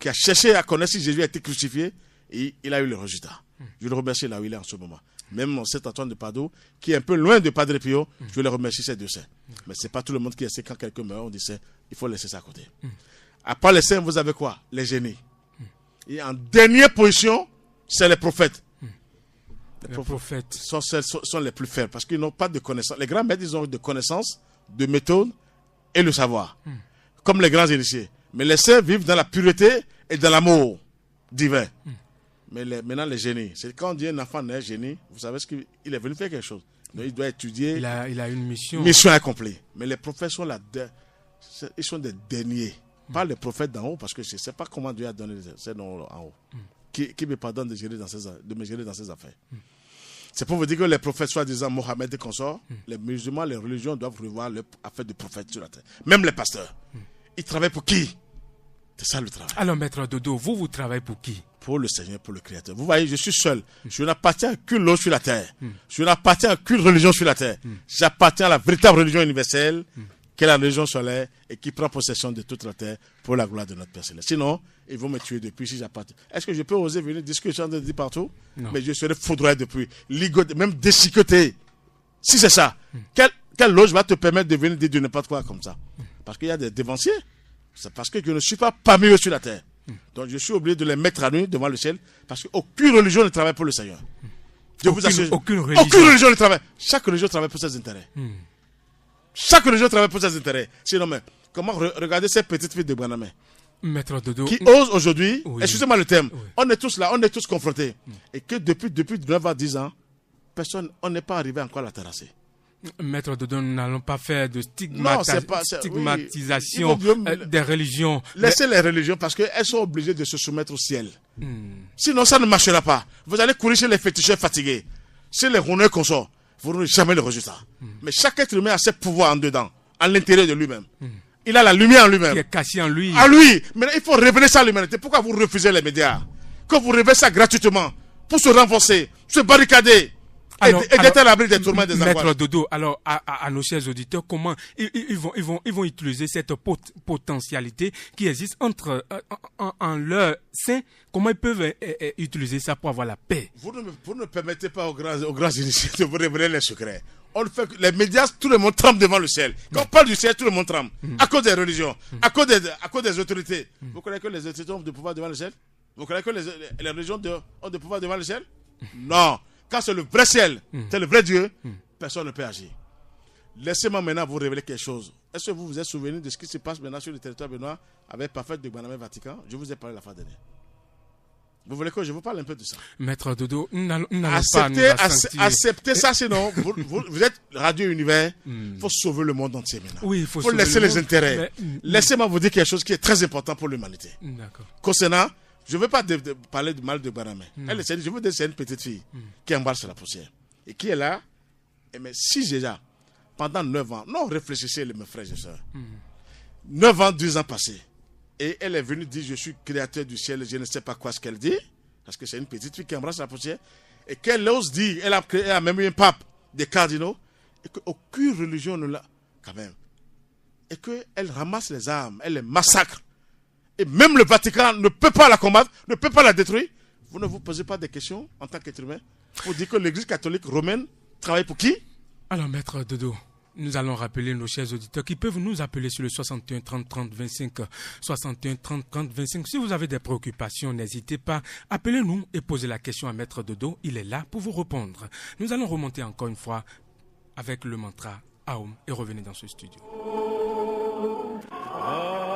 qui a cherché à connaître si Jésus a été crucifié, et il a eu le résultat. Je le remercie là où il est en ce moment. Même cet Antoine de Padoue, qui est un peu loin de Padre Pio, je le remercie, ces deux saints. Mais ce n'est pas tout le monde qui essaie, quand quelqu'un meurt, on dit saint, il faut laisser ça à côté. À part les saints, vous avez quoi? Les génies. Et en dernière position, c'est les prophètes. Les prophètes sont les plus faibles parce qu'ils n'ont pas de connaissances. Les grands maîtres, ils ont de connaissances, de méthodes et le savoir. Comme les grands initiés. Mais les saints vivent dans la pureté et dans l'amour divin. Mais maintenant, les génies, c'est quand on dit un enfant naît génie, vous savez ce qu'il est venu faire quelque chose. Donc, il doit étudier. Il a une mission. Mission accomplie. Mais les prophètes sont ils sont des derniers. Pas les prophètes d'en haut, parce que je ne sais pas comment Dieu a donné ces noms en haut. Qui me pardonne de me gérer dans ses affaires. C'est pour vous dire que les prophètes, soi-disant Mohamed et consorts, les musulmans, les religions doivent revoir leur affaire de prophètes sur la terre. Même les pasteurs. Ils travaillent pour qui? C'est ça le travail. Alors, Maître Dodo, vous travaillez pour qui? Pour le Seigneur, pour le Créateur. Vous voyez, je suis seul. Je n'appartiens à qu'une loi sur la terre. Je n'appartiens à qu'une religion sur la terre. J'appartiens à la véritable religion universelle, qui est la religion solaire et qui prend possession de toute la terre pour la gloire de notre Père Céleste. Sinon, ils vont me tuer depuis si j'appartiens. Est-ce que je peux oser venir discuter, je suis en train de dire partout? Non. Mais je serai foudroyé depuis, ligoté, même déchiqueté. Si c'est ça, quelle loge va te permettre de venir dire de n'importe quoi comme ça? Parce qu'il y a des dévanciers. C'est parce que je ne suis pas parmi eux sur la terre. Donc je suis obligé de les mettre à nu devant le ciel parce qu'aucune religion ne travaille pour le Seigneur. Aucune religion ne travaille. Chaque religion travaille pour ses intérêts. Chaque religion travaille pour ses intérêts. Sinon, mais comment regarder ces petites filles de Branham Maître Dodo, qui osent aujourd'hui, excusez-moi le terme, on est tous là, on est tous confrontés. Et que depuis 9 à 10 ans, on n'est pas arrivé encore à la terrasser. Maître Dodo, nous n'allons pas faire de stigmatisation des religions. Laissez les religions parce qu'elles sont obligées de se soumettre au ciel. Sinon, ça ne marchera pas. Vous allez courir chez les féticheurs fatigués, chez les ronneurs consorts. Vous n'aurez jamais le résultat. Mais chaque être humain a ses pouvoirs en dedans, à l'intérieur de lui-même. Il a la lumière en lui-même. Qui est caché en lui. À lui. Mais il faut révéler ça à l'humanité. Pourquoi vous refusez les médias? Quand vous révélez ça gratuitement, pour se renforcer, se barricader, et d'être à l'abri des tourments des angoisses. Maître Dodo, alors à nos chers auditeurs, comment ils vont utiliser cette potentialité qui existe en leur sein? Comment ils peuvent utiliser ça pour avoir la paix? Vous ne permettez pas aux grands initiés de vous révéler les secrets. On fait que les médias, tout le monde tremble devant le ciel. Quand on parle du ciel, tout le monde tremble. À cause des religions, à cause des autorités. Vous croyez que les autorités ont de pouvoir devant le ciel? Vous croyez que les religions ont de pouvoir devant le ciel? Non. Quand c'est le vrai ciel, c'est le vrai Dieu, personne ne peut agir. Laissez-moi maintenant vous révéler quelque chose. Est-ce que vous vous êtes souvenu de ce qui se passe maintenant sur le territoire béninois avec Parfait de Guanamé Vatican? Je vous ai parlé la fois dernière. Vous voulez que je vous parle un peu de ça? Maître Dodo, nous n'allons pas nous acceptez ça, sinon vous êtes Radio Univers. Il faut sauver le monde entier maintenant. Oui, il faut laisser les intérêts. Laissez-moi vous dire quelque chose qui est très important pour l'humanité. D'accord. Concernant, je ne veux pas parler du mal de Guanamé. Je veux dire c'est une petite fille qui embarque sur la poussière. Et qui est là. Mais si déjà, pendant 9 ans, non, réfléchissez mes frères et sœurs. 9 ans, 10 ans passés. Et elle est venue dire, je suis créateur du ciel, je ne sais pas quoi ce qu'elle dit, parce que c'est une petite fille qui embrasse la poussière, et qu'elle ose dire, elle a même eu un pape, des cardinaux, et qu'aucune religion ne l'a, quand même, et qu'elle ramasse les armes, elle les massacre, et même le Vatican ne peut pas la combattre, ne peut pas la détruire. Vous ne vous posez pas des questions en tant qu'être humain pour dire que l'église catholique romaine travaille pour qui? Alors, Maître Dodo, nous allons rappeler nos chers auditeurs qui peuvent nous appeler sur le 61 30 30 25, 61 30 30 25. Si vous avez des préoccupations, n'hésitez pas, appelez-nous et posez la question à Maître Dodo. Il est là pour vous répondre. Nous allons remonter encore une fois avec le mantra Aum et revenez dans ce studio. Ah,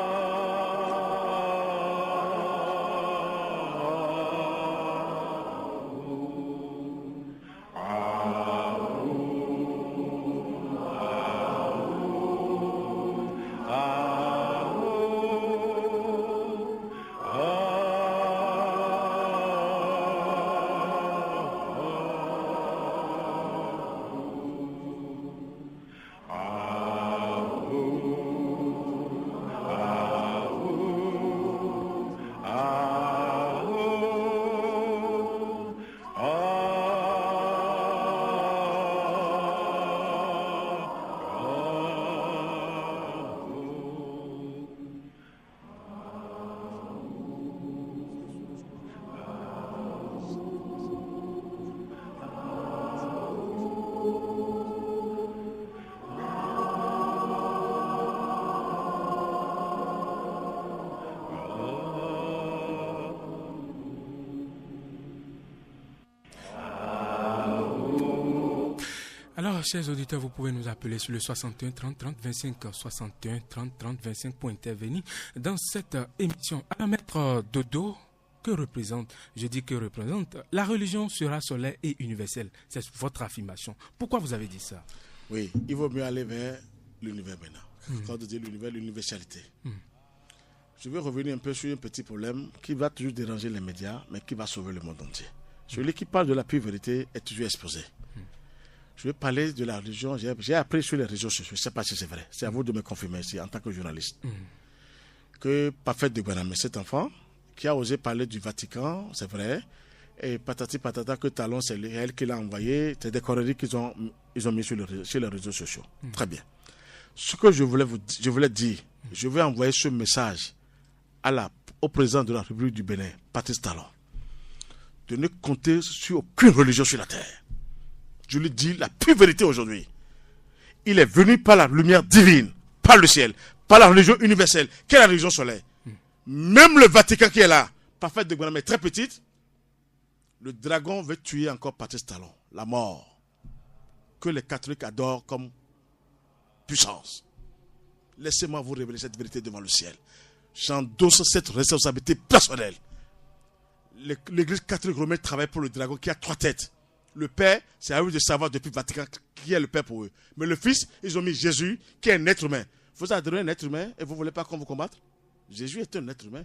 chers auditeurs, vous pouvez nous appeler sur le 61 30 30 25 61 30 30 25 pour intervenir dans cette émission. À Maître Dodo, que représente, je dis que représente, la religion sera solaire et universelle. C'est votre affirmation. Pourquoi vous avez dit ça? Oui, il vaut mieux aller vers l'univers maintenant. Quand on dit l'univers, l'universalité. Je vais revenir un peu sur un petit problème qui va toujours déranger les médias, mais qui va sauver le monde entier. Celui qui parle de la pure vérité est toujours exposé. Je vais parler de la religion. J'ai appris sur les réseaux sociaux. Je ne sais pas si c'est vrai. C'est à vous de me confirmer ici en tant que journaliste. Que Parfait de Guaname, cet enfant qui a osé parler du Vatican, c'est vrai. Et patati patata que Talon, c'est elle qui l'a envoyé. C'est des conneries qu'ils ont mis sur les réseaux sociaux. Très bien. Ce que je voulais dire, je vais envoyer ce message au président de la République du Bénin, Patrice Talon, de ne compter sur aucune religion sur la terre. Je lui dis la pure vérité aujourd'hui. Il est venu par la lumière divine, par le ciel, par la religion universelle, qui est la religion solaire. Même le Vatican qui est là, Parfait de Guaname est très petite. Le dragon veut tuer encore Patrice Talon, la mort, que les catholiques adorent comme puissance. Laissez-moi vous révéler cette vérité devant le ciel. J'endosse cette responsabilité personnelle. L'église catholique romaine travaille pour le dragon qui a 3 têtes. Le Père, c'est à eux de savoir depuis le Vatican qui est le Père pour eux. Mais le Fils, ils ont mis Jésus, qui est un être humain. Vous adorez un être humain et vous ne voulez pas qu'on vous combatte? Jésus est un être humain.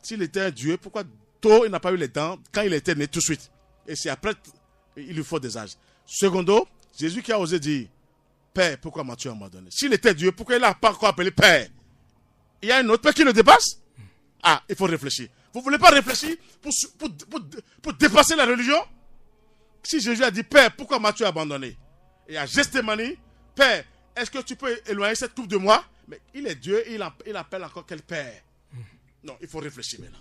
S'il était un Dieu, pourquoi tôt il n'a pas eu les dents quand il était né tout de suite? Et c'est après, il lui faut des âges. Secondo, Jésus qui a osé dire, Père, pourquoi m'as-tu abandonné? S'il était Dieu, pourquoi il n'a pas encore appelé Père? Il y a un autre Père qui le dépasse? Ah, il faut réfléchir. Vous ne voulez pas réfléchir pour dépasser la religion? Si Jésus a dit, Père, pourquoi m'as-tu abandonné? Et à Gethsémani, Père, est-ce que tu peux éloigner cette coupe de moi? Mais il est Dieu et il appelle encore quel Père? Non, il faut réfléchir maintenant.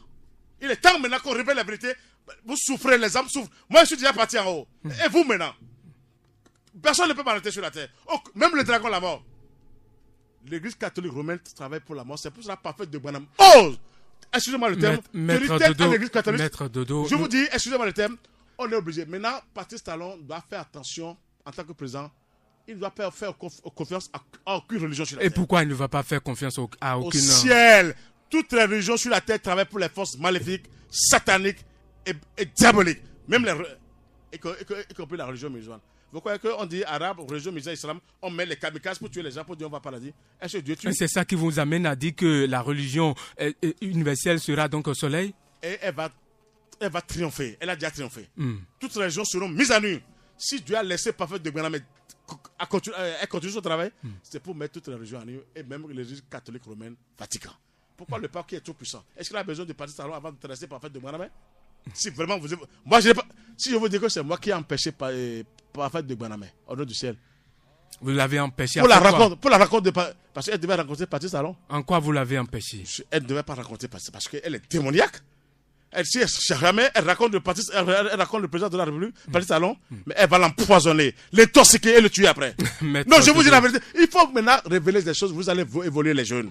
Il est temps maintenant qu'on révèle la vérité. Vous souffrez, les âmes souffrent. Moi, je suis déjà parti en haut. Et vous maintenant? Personne ne peut m'arrêter sur la terre. Oh, même le dragon, la mort. L'église catholique romaine travaille pour la mort. C'est pour ça Parfait de Guaname. Oh! Excusez-moi le terme. Maître Dodo. Je vous dis, excusez-moi le terme. On est obligé. Maintenant, Patrice Talon doit faire attention en tant que président. Il ne doit pas faire confiance à aucune religion sur la terre. Et pourquoi il ne va pas faire confiance à aucune... Au ciel, toutes les religions sur la terre travaillent pour les forces maléfiques, sataniques et diaboliques. Même y compris la religion musulmane. Vous croyez qu'on dit arabe, religion musulmane, islam, on met les kamikazes pour tuer les gens, pour dire on va au paradis? Est-ce que Dieu tue? C'est ça qui vous amène à dire que la religion universelle sera donc au soleil? Et elle va triompher. Elle a déjà triomphé. Toutes les religions seront mises à nu. Si Dieu a laissé Parfait de Guaname continuer son travail, c'est pour mettre toutes les religions à nu, et même l'Église catholique romaine, Vatican. Pourquoi le pape qui est tout puissant? Est-ce qu'il a besoin de Patrice Talon avant de traiter Parfait de Guaname? Si vraiment vous... Moi, si je vous dis que c'est moi qui ai empêché Parfait de Guaname, au nom du ciel. Vous l'avez empêché pour la rencontre parce qu'elle devait rencontrer Patrice Talon. En quoi vous l'avez empêché? Elle ne devait pas rencontrer parce qu'elle est démoniaque. Elle raconte le président de la République, Patrice Talon, mais elle va l'empoisonner, l'intoxiquer et le tuer après. Non, je vous dis la vérité. Il faut maintenant révéler des choses. Vous allez évoluer les jeunes.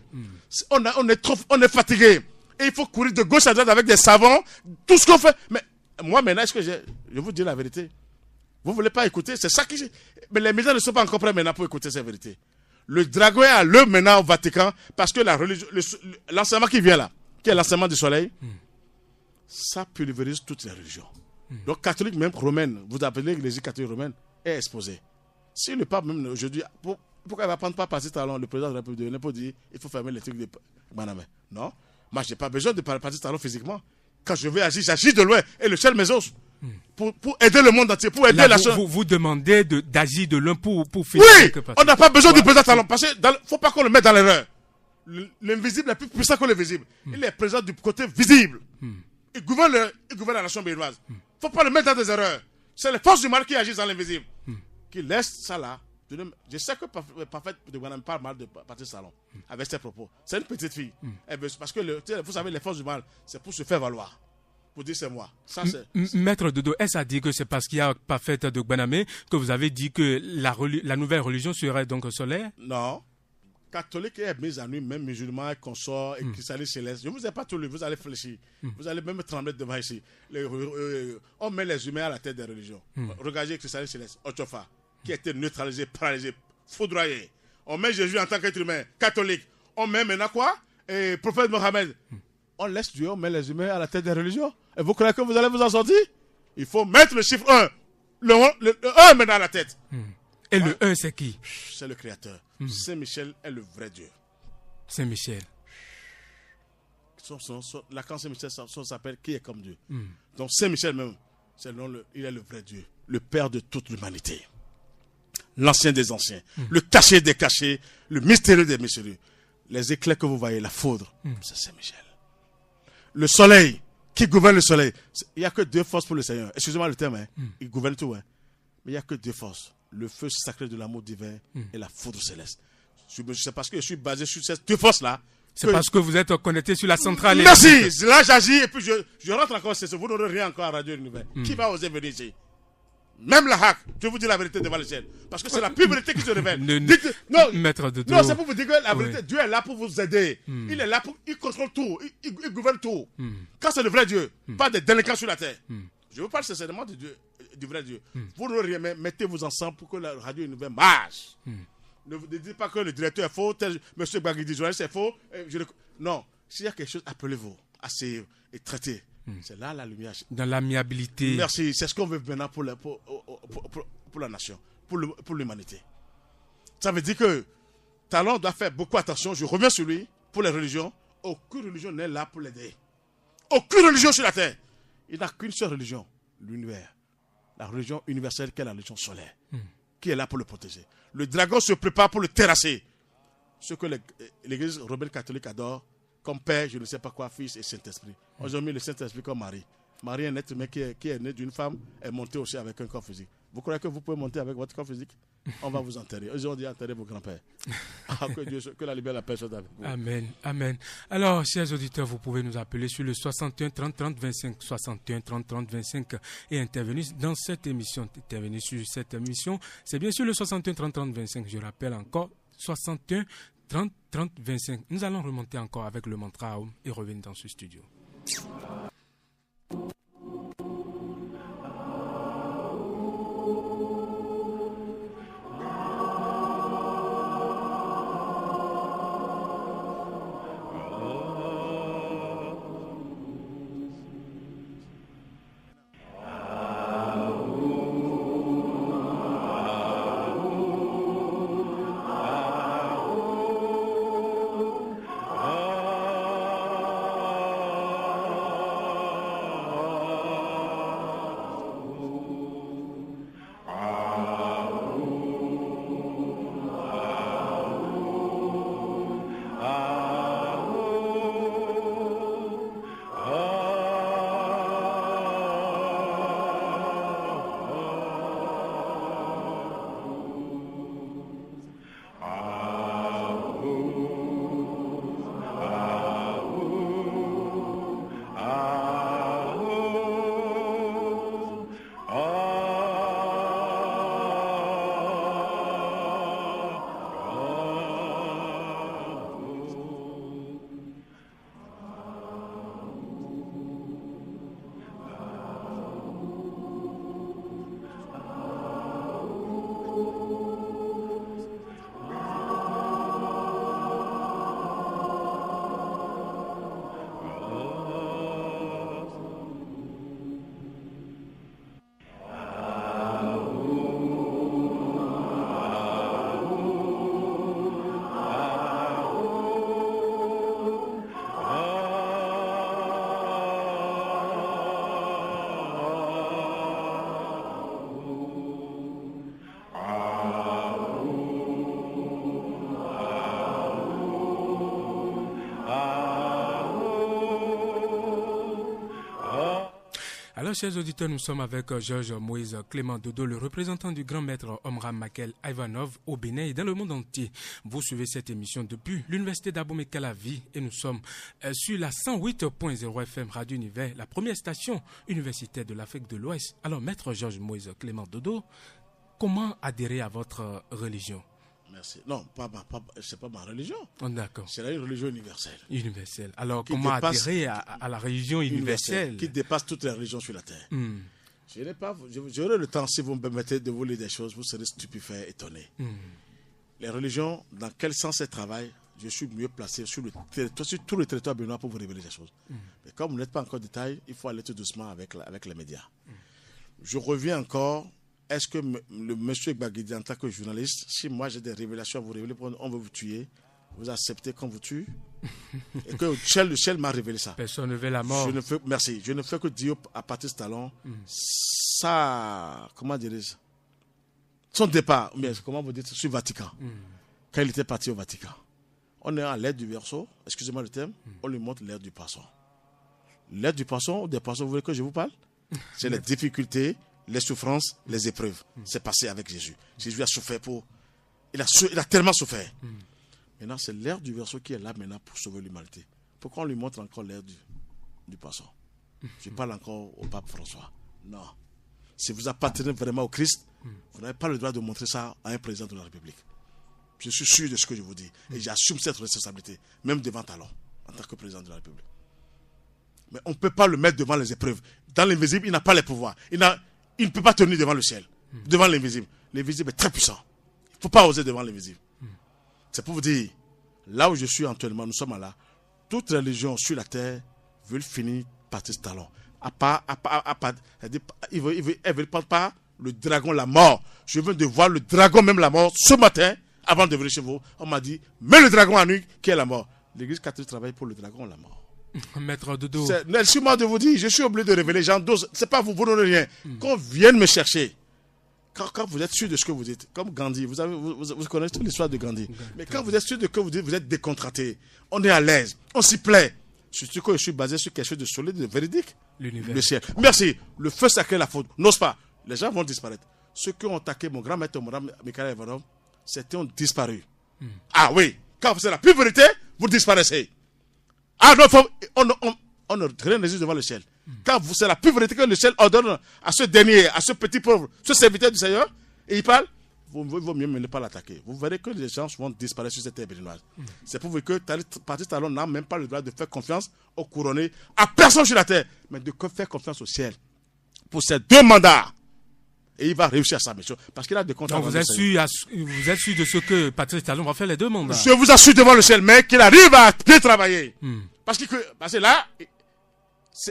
On est fatigué. Et il faut courir de gauche à droite avec des savants, tout ce qu'on fait. Mais moi maintenant, je vous dis la vérité. Vous ne voulez pas écouter, c'est ça qui... Mais les médias ne sont pas encore prêts maintenant pour écouter ces vérités. Le dragon est à l'œuvre maintenant au Vatican parce que l'enseignement qui vient là, qui est l'enseignement du soleil, ça pulvérise toutes les religions. Donc catholique, même romaine, vous appelez l'église catholique romaine, est exposée. Si le pape même aujourd'hui, pourquoi il ne va prendre pas Patrice Talon, le président de la République, pour dire il faut fermer les trucs de Guaname? Non, moi je n'ai pas besoin de Patrice Talon physiquement. Quand je vais agir, j'agis de loin et le ciel mes os. Pour aider le monde entier, pour aider là, la vous demandez d'agir de l'un pour finir. Oui, on n'a pas besoin du président Talon parce qu'il ne faut pas qu'on le mette dans l'erreur. L'invisible est plus puissant que le visible. Il est présent du côté visible. Il gouverne la nation béninoise. Il ne faut pas le mettre dans des erreurs. C'est les forces du mal qui agissent dans l'invisible. Qui laissent ça là. Je sais que Parfait de Guaname parle mal de Patrice Talon avec ses propos. C'est une petite fille. Parce que vous savez, les forces du mal, c'est pour se faire valoir. Pour dire c'est moi. Ça, Maître Dodo, est-ce à dire que c'est parce qu'il y a Parfait de Guaname que vous avez dit que la nouvelle religion serait donc solaire? Non. Catholique est mise à nu, même musulman, consort et christianisme céleste. Je ne vous ai pas tout lu, vous allez fléchir. Vous allez même trembler devant ici. On met les humains à la tête des religions. Regardez christianisme céleste, Ochofa. qui a été neutralisé, paralysé, foudroyé. On met Jésus en tant qu'être humain, catholique. On met maintenant quoi? Et prophète Mohammed. On laisse Dieu, on met les humains à la tête des religions. Et vous croyez que vous allez vous en sortir? Il faut mettre le chiffre 1. Le 1 maintenant à la tête. Et le 1, c'est qui? C'est le Créateur. Saint-Michel est le vrai Dieu. Saint-Michel. L'archange Saint-Michel s'appelle qui est comme Dieu. Donc Saint-Michel même, il est le vrai Dieu, le Père de toute l'humanité. L'ancien des anciens, le caché des cachés, le mystérieux des mystérieux. Les éclairs que vous voyez, la foudre, c'est Saint-Michel. Le soleil, qui gouverne le soleil. Il n'y a que 2 forces pour le Seigneur. Excusez-moi le terme, il gouverne tout. Mais il n'y a que 2 forces. Le feu sacré de l'amour divin et la foudre céleste. C'est parce que je suis basé sur ces 2 forces-là. C'est parce que vous êtes connecté sur la centrale. Merci. Là, j'agis et puis je rentre encore. Vous n'aurez rien encore à Radio Univers. Qui va oser venir ici? Même la hack, je vous dis la vérité devant le ciel. Parce que c'est la pure vérité qui se révèle. Non, c'est pour vous dire que la vérité, Dieu est là pour vous aider. Il est là il contrôle tout. Il gouverne tout. Quand c'est le vrai Dieu, pas des délinquants sur la terre. Je vous parle sincèrement de Dieu, du vrai Dieu. Vous n'aurez rien, mais mettez-vous ensemble pour que la Radio Univers marche. Ne vous dites pas que le directeur est faux, M. Bagidi journaliste est faux. Non, s'il y a quelque chose, appelez-vous, asseyez et traitez. C'est là la lumière. Dans l'amiabilité. Merci, c'est ce qu'on veut maintenant pour la nation, pour l'humanité. Ça veut dire que Talon doit faire beaucoup attention, je reviens sur lui, pour les religions. Aucune religion n'est là pour l'aider. Aucune religion sur la terre. Il n'a qu'une seule religion, l'univers. La religion universelle qui est la religion solaire, qui est là pour le protéger. Le dragon se prépare pour le terrasser. Ce que l'église rebelle catholique adore, comme Père, je ne sais pas quoi, Fils et Saint-Esprit. Ils ont mis le Saint-Esprit comme Marie. Marie est un être humain qui est né d'une femme, est monté aussi avec un corps physique. Vous croyez que vous pouvez monter avec votre corps physique? On va vous enterrer. Ils ont dit enterrer vos grands-pères. Que la lumière, la paix soit avec vous. Amen, amen. Alors, chers auditeurs, vous pouvez nous appeler sur le 61 30 30 25, 61 30 30 25 et intervenir dans cette émission. Intervenir sur cette émission, c'est bien sûr le 61 30 30 25. Je rappelle encore, 61 30 30 25. Nous allons remonter encore avec le mantra Aum et revenir dans ce studio. Alors, chers auditeurs, nous sommes avec Georges Moïse Clément Dodo, le représentant du grand maître Omram Makel Ivanov au Bénin et dans le monde entier. Vous suivez cette émission depuis l'université d'Abomey-Calavi et nous sommes sur la 108.0 FM Radio Univers, la première station universitaire de l'Afrique de l'Ouest. Alors, maître Georges Moïse Clément Dodo, comment adhérer à votre religion? Merci. Non, c'est pas ma religion. Oh, d'accord. C'est la religion universelle. Universelle. Alors, comment adhérer à la religion universelle qui dépasse toutes les religions sur la terre. J'aurai le temps, si vous me permettez, de vous lire des choses, vous serez stupéfait, étonné. Les religions, dans quel sens elles travaillent, je suis mieux placé sur tout le territoire béninois pour vous révéler des choses. Mais comme vous n'êtes pas encore détail, il faut aller tout doucement avec les médias. Je reviens encore. Est-ce que le monsieur Gbagidi, en tant que journaliste, si moi j'ai des révélations à vous révéler, on veut vous tuer, vous acceptez qu'on vous tue? Et que le ciel m'a révélé ça. Personne ne veut la mort. Merci. Je ne fais que dire à Patrice Talon, ça, comment dirais-je, son départ, mais comment vous dites, sur le Vatican, quand il était parti au Vatican. On est à l'aide du verso, excusez-moi le terme, on lui montre l'aide du poisson. L'aide du poisson, des poissons, vous voulez que je vous parle? C'est les difficultés, les souffrances, les épreuves. C'est passé avec Jésus. Jésus a souffert il a tellement souffert. Maintenant, c'est l'air du verso qui est là maintenant pour sauver l'humanité. Pourquoi on lui montre encore l'air du poisson? Je parle encore au pape François. Non. Si vous appartenez vraiment au Christ, vous n'avez pas le droit de montrer ça à un président de la République. Je suis sûr de ce que je vous dis. Et j'assume cette responsabilité, même devant Talon, en tant que président de la République. Mais on ne peut pas le mettre devant les épreuves. Dans l'invisible, il n'a pas les pouvoirs. Il ne peut pas tenir devant le ciel, devant l'invisible. L'invisible est très puissant. Il ne faut pas oser devant l'invisible. C'est pour vous dire, là où je suis actuellement, nous sommes là. Toutes les religions sur la terre veulent finir par ce talon. Elles ne veulent pas le dragon, la mort. Je viens de voir le dragon, même la mort, ce matin, avant de venir chez vous. On m'a dit, mets le dragon à nu, qui est la mort. L'église catholique travaille pour le dragon, la mort. Maître Dodo. Laissez-moi de vous dire, je suis obligé de révéler, j'en dose. C'est pas vous donnez rien. Qu'on vienne me chercher. Quand vous êtes sûr de ce que vous dites, comme Gandhi, vous connaissez toute l'histoire de Gandhi. Mais quand vous êtes sûr de ce que vous dites, vous êtes décontracté. On est à l'aise, on s'y plaît. Surtout que je suis basé sur quelque chose de solide, de véridique. L'univers. Le ciel. Merci. Le feu sacré, la faute. N'ose pas. Les gens vont disparaître. Ceux qui ont attaqué mon grand maître, Mikhail Ivanov, certains ont disparu. Ah oui. Quand c'est la pure vérité, vous disparaissez. Ah non, on ne rien n'existe devant le ciel. Quand c'est la pure vérité que le ciel ordonne à ce dernier, à ce petit pauvre, ce serviteur du Seigneur, et il parle, il vaut mieux ne pas l'attaquer. Vous verrez que les gens vont disparaître sur cette terre béninoise. C'est pour vous que Patrice Talon n'a même pas le droit de faire confiance au couronné, à personne sur la terre, mais de faire confiance au ciel. Pour ces 2 mandats. Et il va réussir sa mission. Parce qu'il a des contrats. Donc vous êtes sûr de ce que Patrice Talon va faire les 2 mandats? Je vous assure devant le ciel, mais qu'il arrive à bien travailler. Parce que là,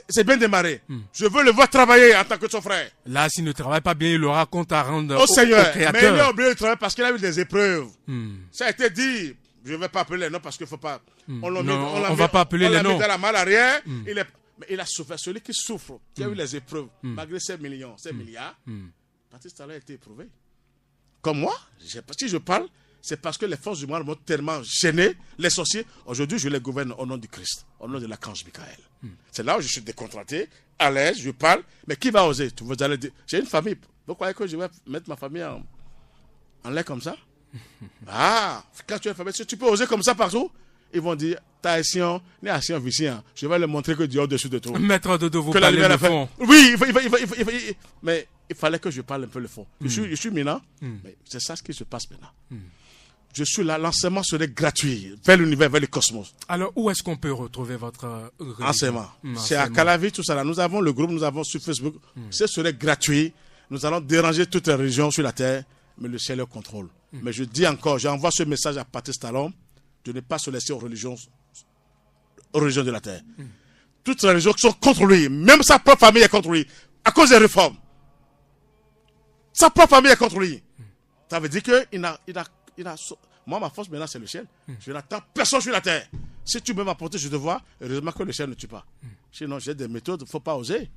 c'est bien démarré. Je veux le voir travailler en tant que son frère. Là, s'il ne travaille pas bien, il aura compte à rendre au Seigneur. au Créateur. Mais il a oublié de travailler parce qu'il a eu des épreuves. Ça a été dit. Je ne vais pas appeler les noms parce qu'il ne faut pas. On ne va pas appeler les noms. On l'a mis dans la malle arrière. Mais il a souffert. Celui qui souffre, qui a eu les épreuves, malgré ces millions, ces milliards, Patrice Talon a été éprouvé. Comme moi, si je parle, c'est parce que les forces du mal m'ont tellement gêné, les sorciers. Aujourd'hui, je les gouverne au nom du Christ, au nom de l'archange Michael. C'est là où je suis décontracté, à l'aise, je parle. Mais qui va oser? Vous allez dire, j'ai une famille. Vous croyez que je vais mettre ma famille en l'air comme ça? Ah, quand tu as une famille, tu peux oser comme ça partout? Ils vont dire, t'as Sion, ni à Sion, Vicien. Je vais leur montrer que Dieu est au-dessus de tout. Maître Dodo, vous parlez le fond. Oui, mais il fallait que je parle un peu le fond. Je suis maintenant, mais c'est ça ce qui se passe maintenant. Je suis là, l'enseignement serait gratuit, vers l'univers, vers le cosmos. Alors, où est-ce qu'on peut retrouver votre enseignement? C'est à Calavi, tout ça là. Nous avons le groupe, nous avons sur Facebook. Ce serait gratuit. Nous allons déranger toutes les religions sur la terre, mais le ciel le contrôle. Mais je dis encore, j'envoie ce message à Patrice Talon, de ne pas se laisser aux religions de la terre. Toutes les religions qui sont contre lui, même sa propre famille est contre lui, à cause des réformes. Sa propre famille est contre lui. Ça veut dire que moi, ma force maintenant, c'est le ciel. Je n'attends personne sur la terre. Si tu veux m'apporter, je te vois. Heureusement que le ciel ne tue pas. Sinon, j'ai des méthodes, il ne faut pas oser.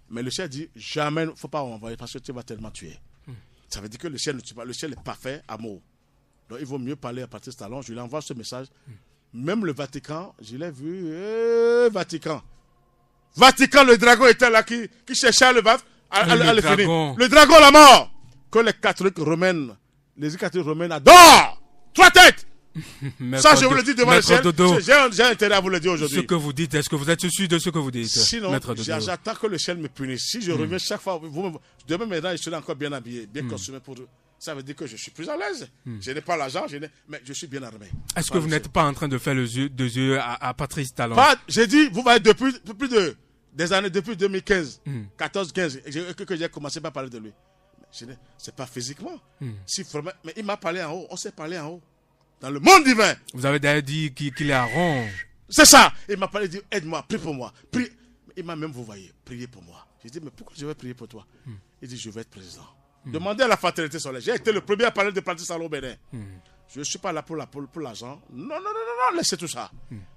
Mais le ciel dit, jamais, il ne faut pas envoyer parce que tu vas tellement tuer. Ça veut dire que le ciel ne tue pas. Le ciel est parfait, amour. Donc, il vaut mieux parler à Patrice Talon. Je lui envoie ce message. Même le Vatican, je l'ai vu. Vatican, le dragon était là qui cherchait à le battre, à le finir. Le dragon, la mort. Que les catholiques romains, les catholiques romains adorent. 3 têtes. Ça, je vous le dis devant le ciel. J'ai intérêt à vous le dire aujourd'hui. Ce que vous dites, est-ce que vous êtes sûr de ce que vous dites? Sinon, j'attends que le ciel me punisse. Si je reviens chaque fois, demain maintenant, je serai encore bien habillé, bien costumé pour eux. Ça veut dire que je suis plus à l'aise. Je n'ai pas l'argent, mais je suis bien armé. Est-ce que vous n'êtes pas en train de faire deux yeux à Patrice Talon? J'ai dit, vous voyez, depuis plus de des années depuis 2015, 14-15, que j'ai commencé par parler de lui. C'est pas physiquement. Si vraiment, mais il m'a parlé en haut, on s'est parlé en haut. Dans le monde divin. Vous avez d'ailleurs dit qu'il est à rond. C'est ça. Il m'a parlé, il dit, aide-moi, prie pour moi. Prie. Il m'a même, vous voyez, prié pour moi. J'ai dit, mais pourquoi je vais prier pour toi? Il dit, je vais être président. Demandez à la fraternité solaire. J'ai été le premier à parler de parti Salon Bénin. Je ne suis pas là pour l'argent. Non, laissez tout ça.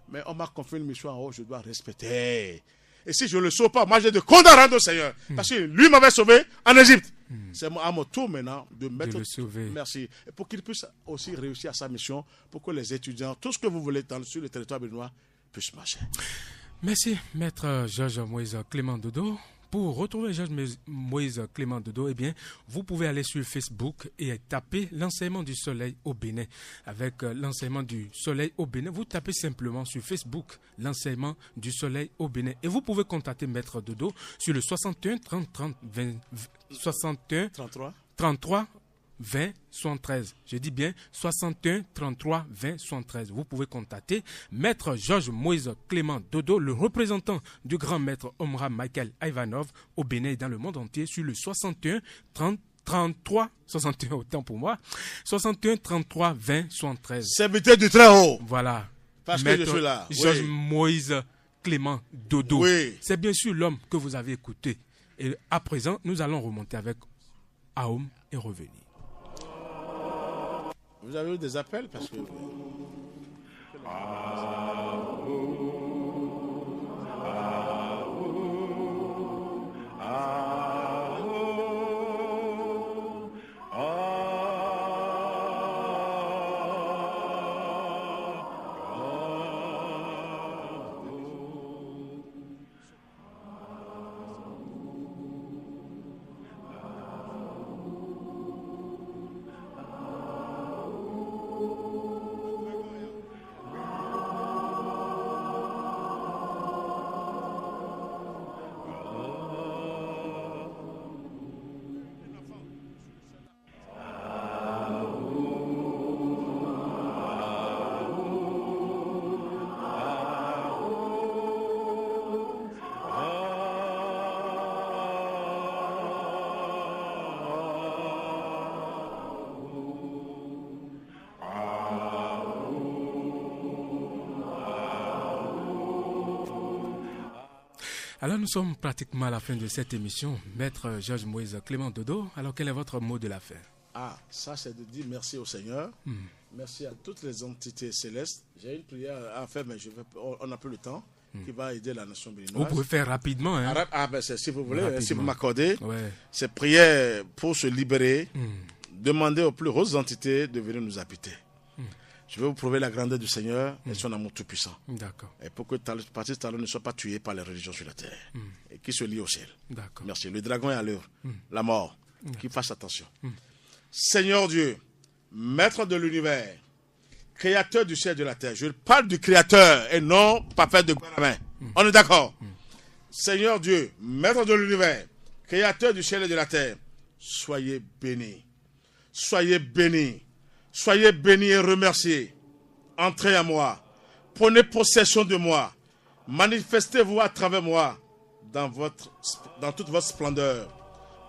Mais on m'a confié une mission en haut, je dois respecter. Et si je ne le sauve pas, moi j'ai de comptes à rendre au Seigneur. Parce que lui m'avait sauvé en Égypte. C'est à mon tour maintenant de mettre. Le sauver. Merci. Et pour qu'il puisse aussi réussir à sa mission, pour que les étudiants, tout ce que vous voulez sur le territoire béninois, puissent marcher. Merci, Maître Georges Moïse Clément Dodo. Pour retrouver Georges Moïse Clément Dodo, eh bien, vous pouvez aller sur Facebook et taper l'enseignement du soleil au Bénin. Avec l'enseignement du soleil au Bénin, vous tapez simplement sur Facebook l'enseignement du soleil au Bénin. Et vous pouvez contacter Maître Dodo sur le 61 30 30 20 61 33 20 73. Je dis bien 61 33 20 73. Vous pouvez contacter Maître Georges Moïse Clément Dodo, le représentant du grand maître Omra Michael Ivanov au Bénin et dans le monde entier sur le 61 30 33 61 autant pour moi 61 33 20 73. Serviteur du très haut. Voilà. Parce Maître que je suis là. Georges Moïse Clément Dodo. Oui. C'est bien sûr l'homme que vous avez écouté. Et à présent, nous allons remonter avec Aoum et revenir. Vous avez eu des appels parce que... Alors nous sommes pratiquement à la fin de cette émission. Maître Georges Moïse Clément Dodo, alors quel est votre mot de la fin? Ça c'est de dire merci au Seigneur. Merci à toutes les entités célestes. J'ai une prière à faire, mais on n'a plus le temps, qui va aider la nation béninoise. Vous pouvez faire rapidement. Hein? Si vous voulez, Rapidement. si vous m'accordez, Ouais. c'est prière pour se libérer. Demandez aux plus hautes entités de venir nous habiter. Je vais vous prouver la grandeur du Seigneur et son amour tout-puissant. D'accord. Et pour que le parti Talon ne soit pas tué par les religions sur la terre. Et qui se lie au ciel. D'accord. Merci. Le dragon est à l'heure. La mort. Qu'il fasse attention. Seigneur Dieu, maître de l'univers, créateur du ciel et de la terre. Je parle du créateur et non pas fait de main. On est d'accord? Seigneur Dieu, maître de l'univers, créateur du ciel et de la terre, soyez bénis. Soyez bénis. Soyez bénis et remerciés. Entrez à moi. Prenez possession de moi. Manifestez-vous à travers moi dans toute votre splendeur,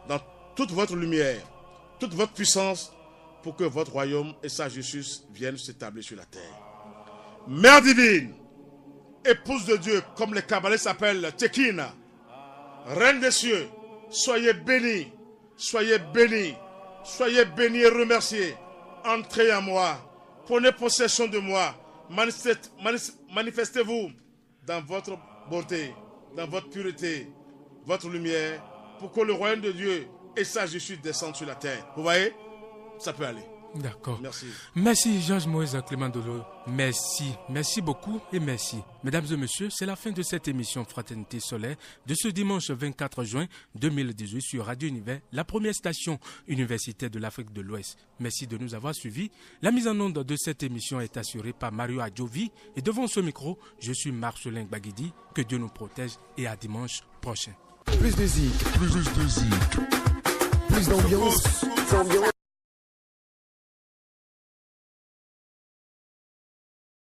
dans toute votre lumière, toute votre puissance, pour que votre royaume et sa justice viennent s'établir sur la terre. Mère divine, épouse de Dieu, comme les kabbalistes s'appellent Tekina, reine des cieux, soyez bénis, soyez bénis, soyez bénis et remerciés. Entrez à moi, prenez possession de moi, manifestez-vous dans votre beauté, dans votre pureté, votre lumière, pour que le royaume de Dieu et sa justice descendent sur la terre. Vous voyez? Ça peut aller. D'accord. Merci. Merci Georges Moïse Clément Dodo. Merci. Merci beaucoup et merci. Mesdames et messieurs, c'est la fin de cette émission Fraternité Solaire de ce dimanche 24 juin 2018 sur Radio Univers, la première station universitaire de l'Afrique de l'Ouest. Merci de nous avoir suivis. La mise en onde de cette émission est assurée par Mario Adjovi et devant ce micro, je suis Marcelin Baguidi. Que Dieu nous protège et à dimanche prochain. Plus de zik, plus d'ambiance.